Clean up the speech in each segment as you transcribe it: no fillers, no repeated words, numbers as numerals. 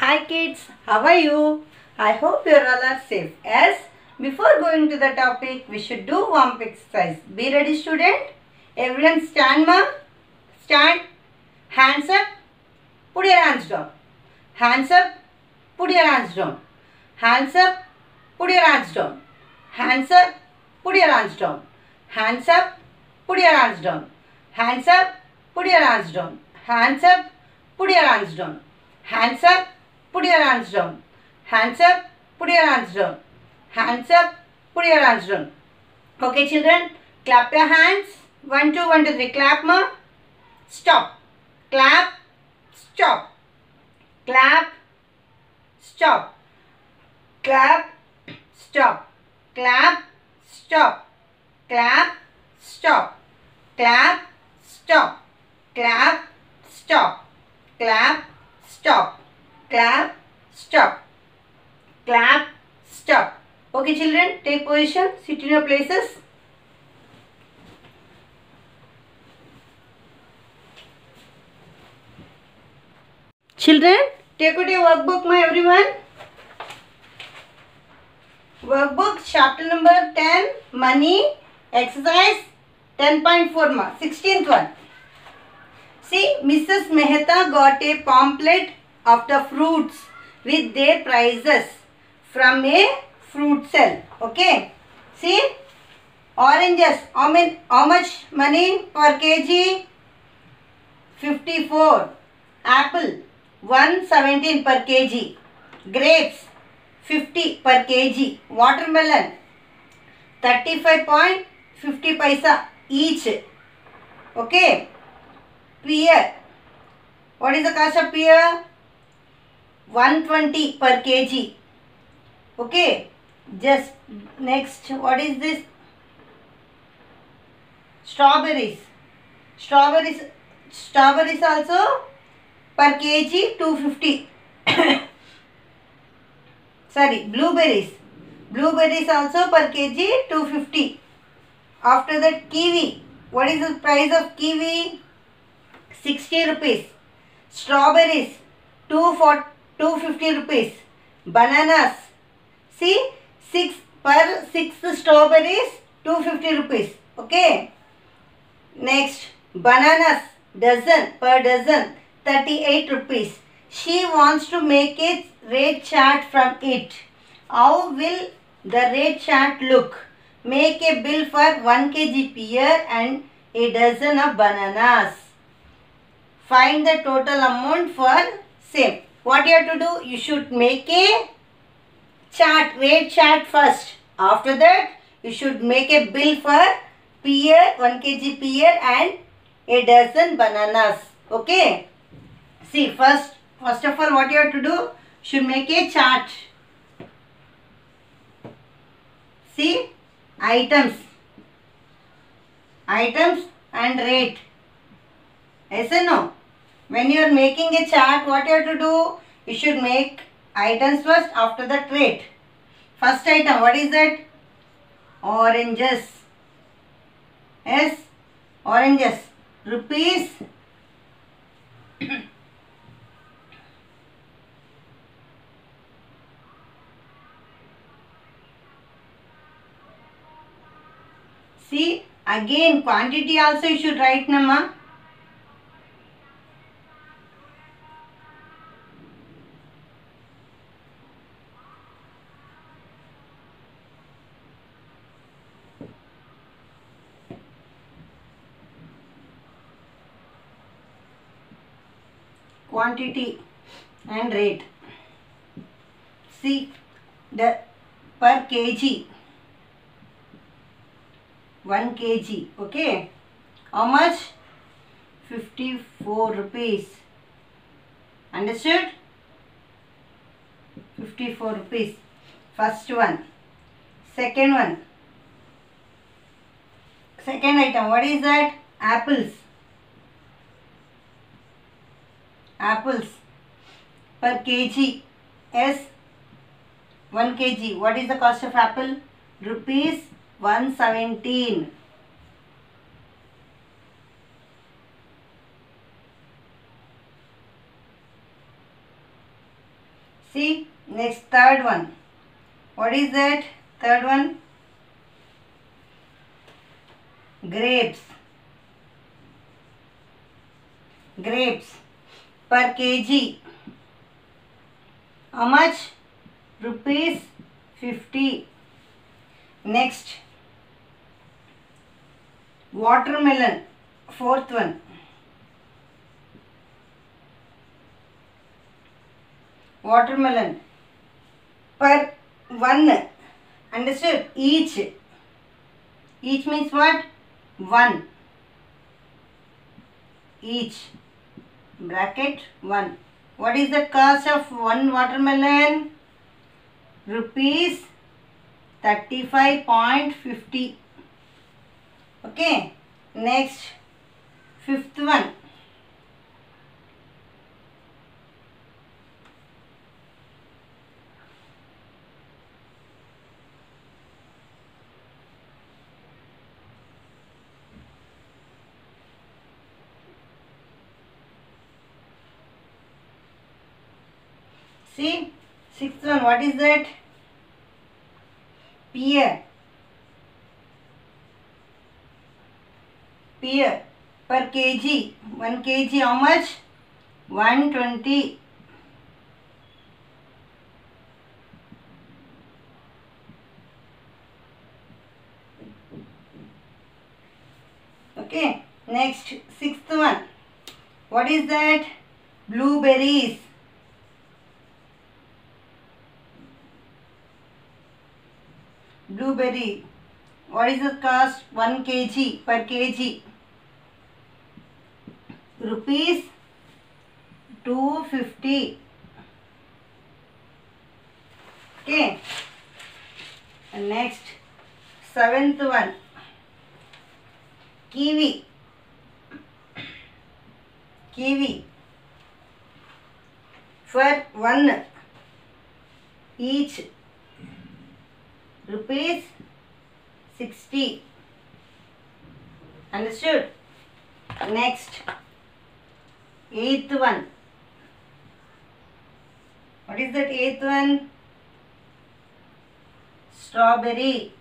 Hi kids, how are you? I hope you all are safe. Yes, before going to the topic, we should do warm-up exercise. Be ready student? Everyone stand ma? Stand. Hands up. Put your hands down. Hands up. Put your hands down. Hands up. Put your hands down. Hands up. Put your hands down. Hands up. Put your hands down. Hands up. Put your hands down. Hands up. Put your hands down. Hands up. Put your hands down. Hands up. Put your hands down. Hands up. Put your hands down. Okay children, clap your hands. 1, 2, 1, 2, 3. Clap ma. Stop. Clap. Stop. Clap. Stop. Clap. Stop. Clap. Stop. Clap. Stop. Clap. Stop. Clap. Stop. Clap. Stop. Clap. Stop. Clap. Stop. Okay children, take position. Sit in your places. Children, take out your workbook ma everyone. Workbook chapter number 10, money, exercise 10.4 ma, 16th one. See, Mrs. Mehta got a pamphlet of the fruits with their prices from a fruit sell. Okay. See, oranges, how much money per kg? 54. Apple, 117 per kg. Grapes, 50 per kg. Watermelon, 35.50 paisa each. Okay. Pear, what is the cost of pear? 120 per kg. Okay. Just next, what is this? Strawberries. Strawberries also per kg 250. Sorry, blueberries. Blueberries also per kg 250. After that, kiwi. What is the price of kiwi? 60 rupees. Strawberries 250 rupees. Bananas. See, 6 strawberries 250 rupees. Okay. Next, bananas dozen per dozen 38 rupees. She wants to make a rate chart from it. How will the rate chart look? Make a bill for 1 kg pear and a dozen of bananas. Find the total amount for same. What you have to do? You should make a chart, rate chart first. After that, you should make a bill for pear, 1 kg pear and a dozen bananas. Okay. See, first of all, what you have to do? You should make a chart. See, items and rate. Yes or no? When you are making a chart, what you have to do? You should make items first, after that rate. First item, what is that? Oranges. Yes, oranges. Rupees. See, again quantity also you should write nama. Quantity and rate. See, the per kg 1 kg. Okay. How much? 54 rupees. Understood? 54 rupees. First one. Second one. Second item. What is that? Apples. Apples per kg. Yes. 1 kg. What is the cost of apple? Rupees 117. See, next third one. What is that? Third one? Grapes. Grapes per kg. How much? Rupees 50. Next, watermelon. Fourth one. Watermelon per one. Understood? Each. Each means what? One. Each. Bracket 1. What is the cost of one watermelon? Rupees 35.50. Okay. Next, fifth one. See, sixth one, what is that? Pear. Pear per kg. 1 kg how much? 120. Okay. Next, sixth one. What is that? Blueberries. Blueberry. What is the cost? 1 kg per kg. Rupees 250. Okay. And next, seventh one. Kiwi. Kiwi. For one each. Rupees 60. Understood? Next, eighth one. What is that eighth one? Strawberry.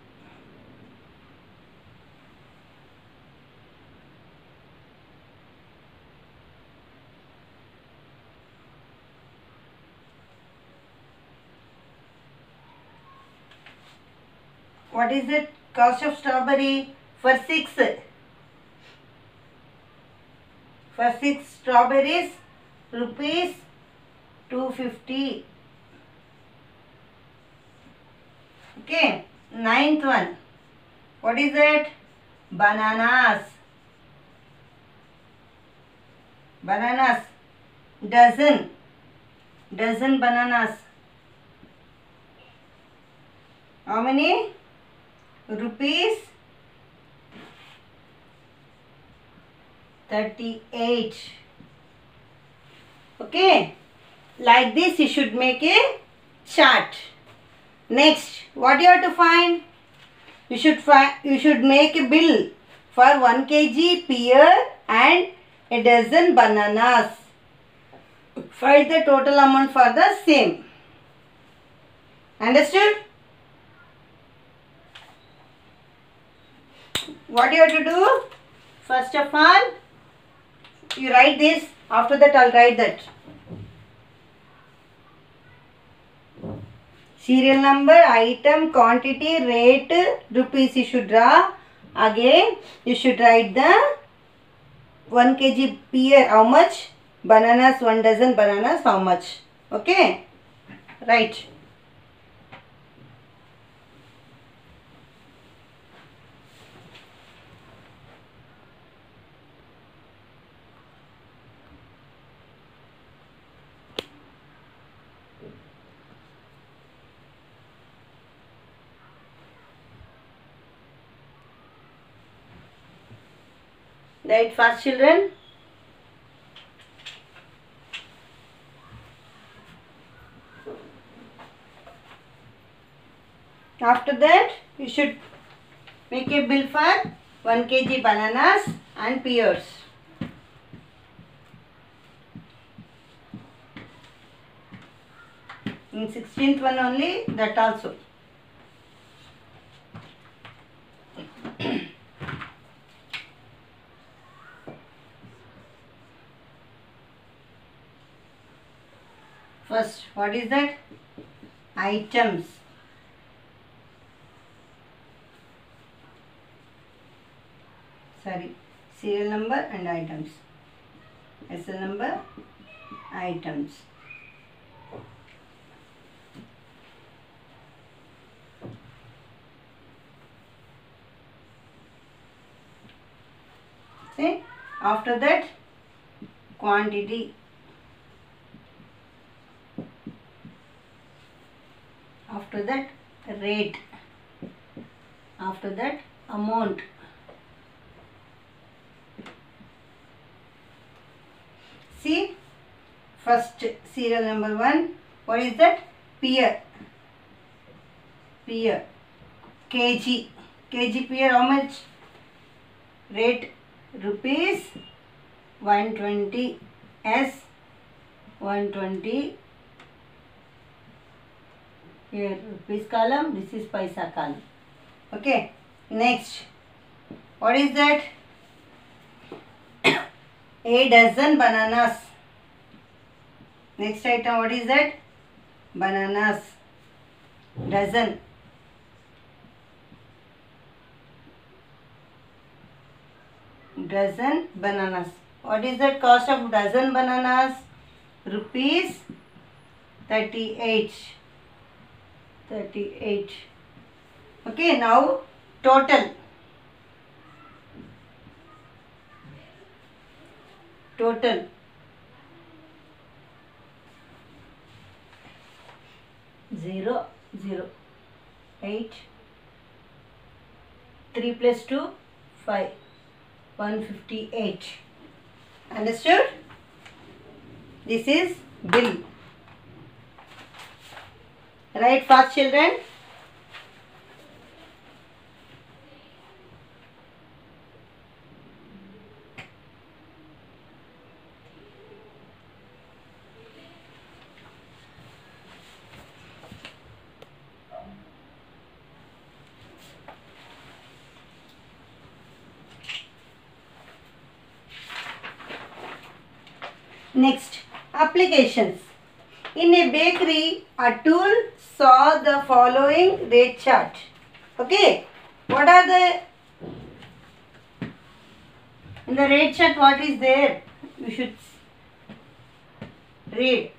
What is the cost of strawberry? For 6. For 6 strawberries, rupees 250. Okay. Ninth one. What is it? Bananas. Bananas. Dozen. Dozen bananas. How many? Rupees 38. Okay. Like this you should make a chart. Next, what you have to find? You should make a bill for 1 kg pear and a dozen bananas. Find the total amount for the same. Understood? What you have to do? First of all, you write this. After that, I'll write that. Serial number, item, quantity, rate, rupees you should draw. Again, you should write the 1 kg pear how much, bananas 1 dozen bananas how much. Okay, right. Right, fast children. After that, you should make a bill for 1 kg bananas and pears. In 16th one only, that also. First, what is that? Items. Sorry, serial number and items. SL number, items. See, after that, quantity. After that, rate. After that, amount. See, first serial number 1, what is that? Pear. Pear. Kg. Kg pear, how much? Rate rupees 120. S 120. Here rupees column, this is paisa column. Okay, next, what is that? A dozen bananas. Next item, what is that? Bananas. Dozen. Dozen bananas. What is that cost of dozen bananas? Rupees 38. 38. Okay, now total. Total. 0, 0, 8. 3 plus 2, 5. 158. Understood? This is bill. Write fast, children. Next, applications. In a bakery, Atul saw the following rate chart. Okay, what are the, in the rate chart, what is there? You should read.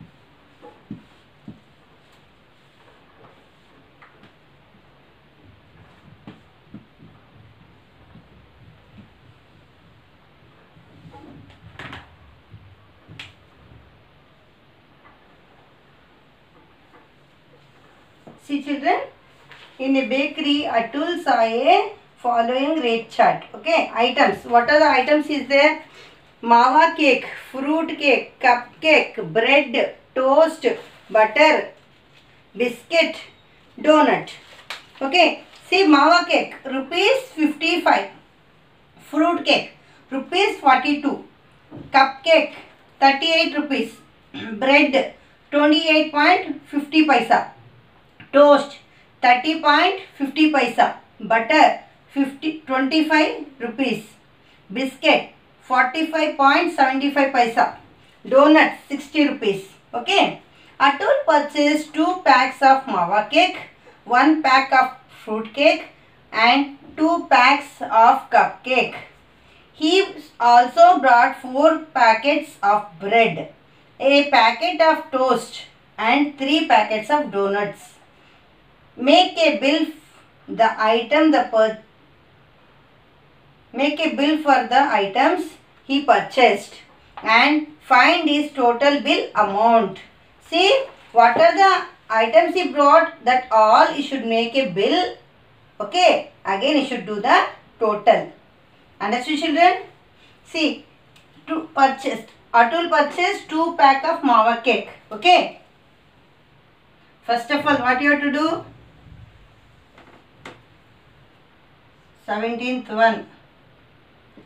See, children, in a bakery, Atul saw a following rate chart. Okay, items. What are the items is there? Mava cake, fruit cake, cupcake, bread, toast, butter, biscuit, donut. Okay, see, Mava cake, rupees 55. Fruit cake, rupees 42. Cupcake, 38 rupees. Bread, 28.50 paisa. Toast 30.50 paisa. Butter 25 rupees. Biscuit 45.75 paisa. Donut 60 rupees. Okay. Atul purchased 2 packs of Mava cake, 1 pack of fruit cake and 2 packs of cupcake. He also brought 4 packets of bread, a packet of toast and 3 packets of donuts. Make a bill Make a bill for the items he purchased and find his total bill amount. See, what are the items he brought? That all you should make a bill. Okay, again you should do the total. Understood, children? See, Atul purchased 2 pack of Mava cake. Okay. First of all, what you have to do? 17th one,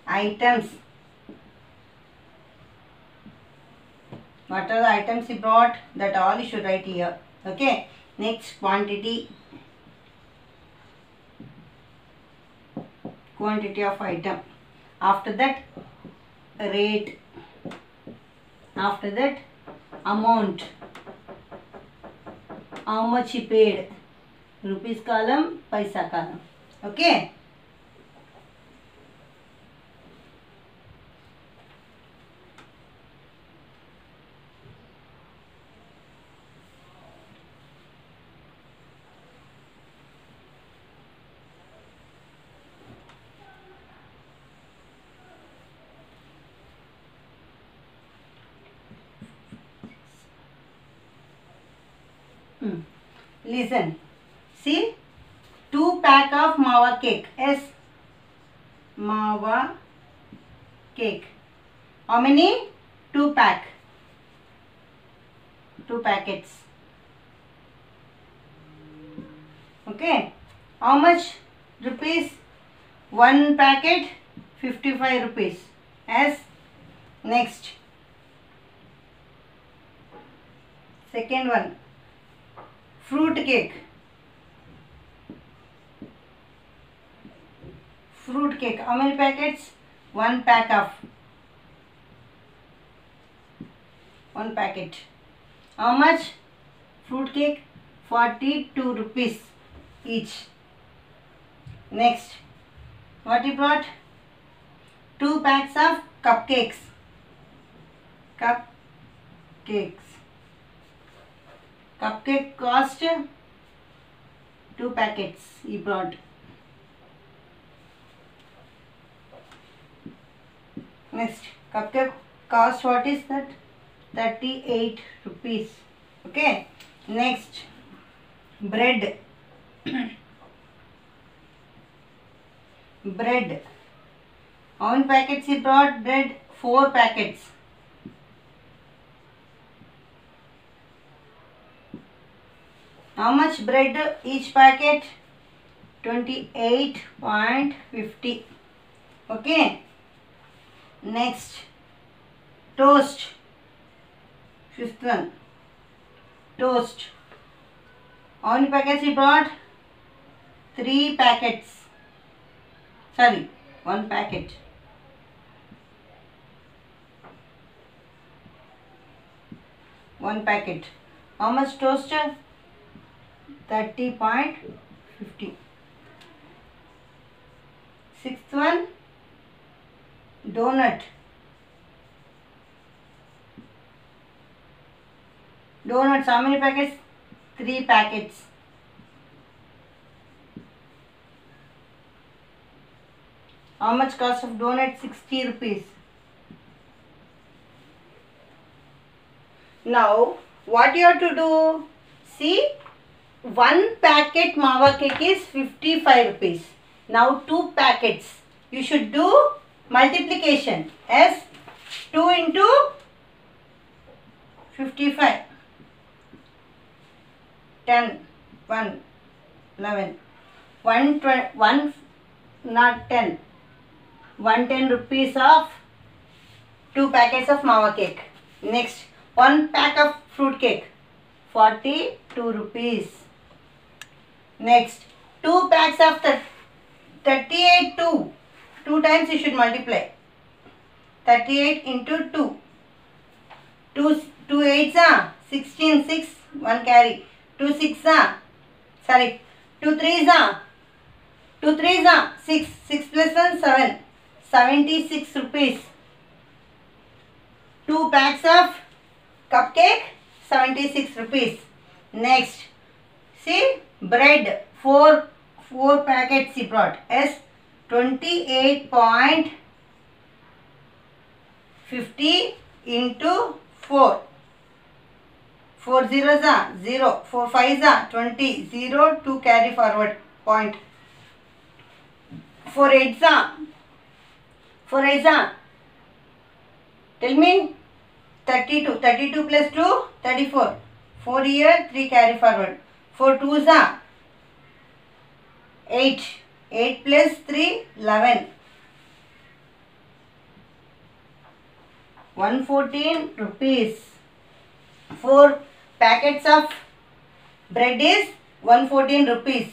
items. What are the items he brought? That all you should write here. Okay. Next, quantity. Quantity of item. After that, rate. After that, amount. How much he paid. Rupees column, paisa column. Okay. Listen. See, 2 pack of mawa cake. Yes, mawa cake. How many? 2 pack. 2 packets. Okay. How much rupees? 1 packet, 55 rupees. As next. Second one. Fruit cake. Fruit cake. How many packets? 1 pack of. 1 packet. How much? Fruit cake, 42 rupees each. Next. What he brought? 2 packs of cupcakes. Cupcakes. Cupcake cost 2 packets he brought. Next, cupcake cost, what is that? 38 rupees. Okay. Next, bread. Bread. How many packets he brought? Bread, 4 packets. How much bread each packet? 28.50. Okay. Next, toast. Fifth one, toast. How many packets he brought? 3 packets. Sorry, 1 packet. One packet. How much toast? 30.50. Sixth one, donut. Donuts, how many packets? 3 packets. How much cost of donut? 60 rupees. Now, what you have to do? See, 1 packet mawa cake is 55 rupees. Now, 2 packets. You should do multiplication as 2 into 55. 10, 1, 11, 1, not 10, 110 rupees of 2 packets of mawa cake. Next, 1 pack of fruit cake, 42 rupees. Next, 2 packs of 38, 2 times you should multiply. 38 into 2. 2 8s are 16, 6, 1 carry. 2 6 are, sorry, 2 3s are 6, 6 plus 1 7, 76 rupees. 2 packs of cupcake, 76 rupees. Next, see, bread, 4 packets he brought as 28.50 into 4. 4 zeros are 0, 4 5s are 20, 0 to carry forward point. 4 8s are, tell me, 32, 32 plus 2, 34, 4 here, 3 carry forward. 4 2s are 8, 8 plus 3, 11, 114 rupees. 4 packets of Bread is 114 rupees.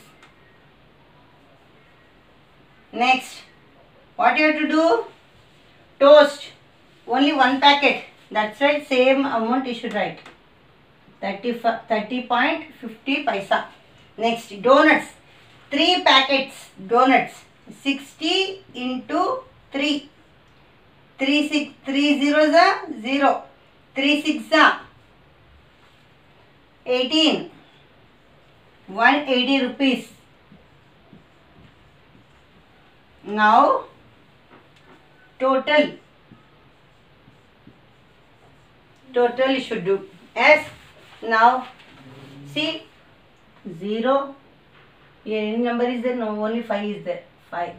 Next, what you have to do? Toast, only one packet. That's right, same amount you should write. 30.50 paisa. Next, donuts, 3 packets donuts. 60 into 3. 3 zeros are 0. 3 6 are 18. 180 rupees. Now total you should do. Yes. Now see, 0. Here any number is there? No, only 5 is there. 5.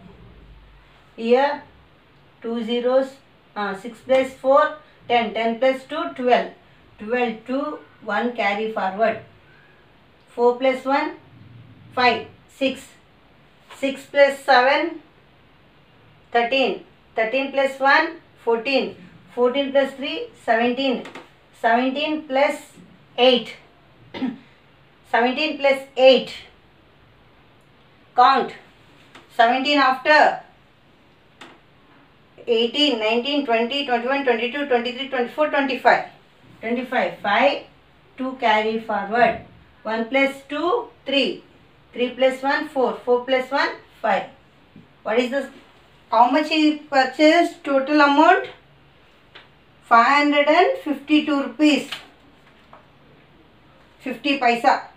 Here 2 zeros. 6 plus 4 10. 10 plus 2 12. 12 to 1 carry forward. 4 plus 1 5. 6. 6 plus 7 13. 13 plus 1 14. 14 plus 3 17. 17 plus 8. 17 plus 8. Count. 17 after. 18, 19, 20, 21, 22, 23, 24, 25. 25. 5. 2 carry forward. 1 plus 2, 3. 3 plus 1, 4. 4 plus 1, 5. What is this? How much he purchased? Total amount? 552 rupees. 50 paisa.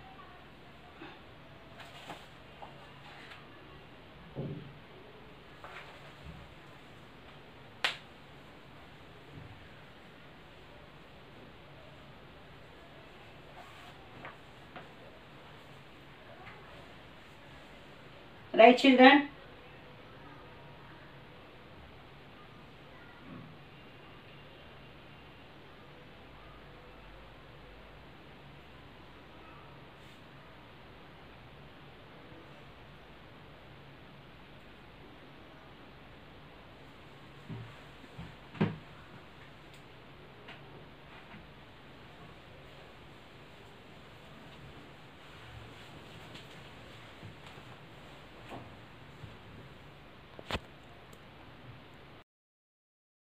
Right, children?